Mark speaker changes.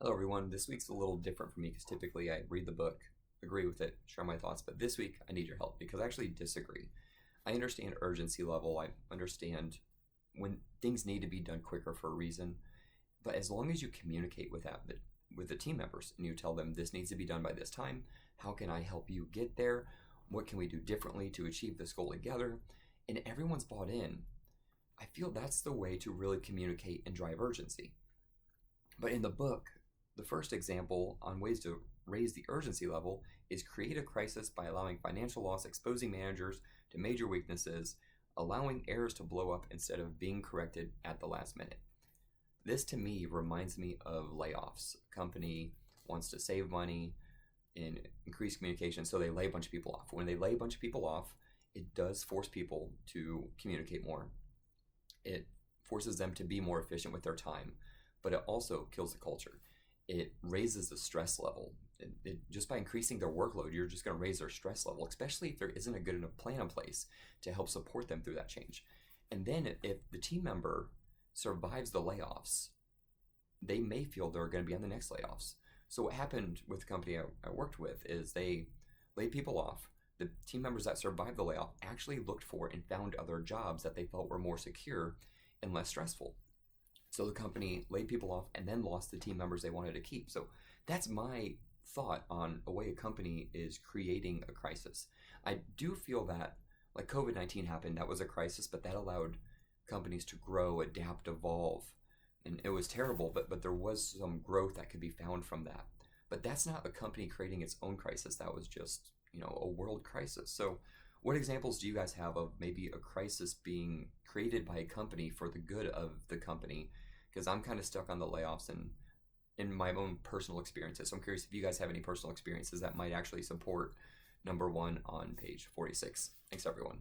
Speaker 1: Hello, everyone. This week's a little different for me because typically I read the book, agree with it, share my thoughts, but this week I need your help because I actually disagree. I understand urgency level, I understand when things need to be done quicker for a reason, but as long as you communicate with with the team members and you tell them this needs to be done by this time, how can I help you get there? What can we do differently to achieve this goal together? And everyone's bought in. I feel that's the way to really communicate and drive urgency. But in the book, the first example on ways to raise the urgency level is create a crisis by allowing financial loss, exposing managers to major weaknesses, allowing errors to blow up instead of being corrected at the last minute. This to me reminds me of layoffs. A company wants to save money and increase communication, so they lay a bunch of people off. When they lay a bunch of people off, it does force people to communicate more. It forces them to be more efficient with their time, but it also kills the culture. It raises the stress level. Just by increasing their workload, you're just going to raise their stress level, especially if there isn't a good enough plan in place to help support them through that change. And then if the team member survives the layoffs, they may feel they're going to be on the next layoffs. So what happened with the company I worked with is they laid people off. The team members that survived the layoff actually looked for and found other jobs that they felt were more secure and less stressful. So the company laid people off and then lost the team members they wanted to keep. So that's my thought on a way a company is creating a crisis. I do feel that like COVID-19 happened, that was a crisis, but that allowed companies to grow, adapt, evolve. And it was terrible, but there was some growth that could be found from that. But that's not a company creating its own crisis. That was just, a world crisis. So what examples do you guys have of maybe a crisis being created by a company for the good of the company? Because I'm kind of stuck on the layoffs and in my own personal experiences. So I'm curious if you guys have any personal experiences that might actually support number one on page 46. Thanks, everyone.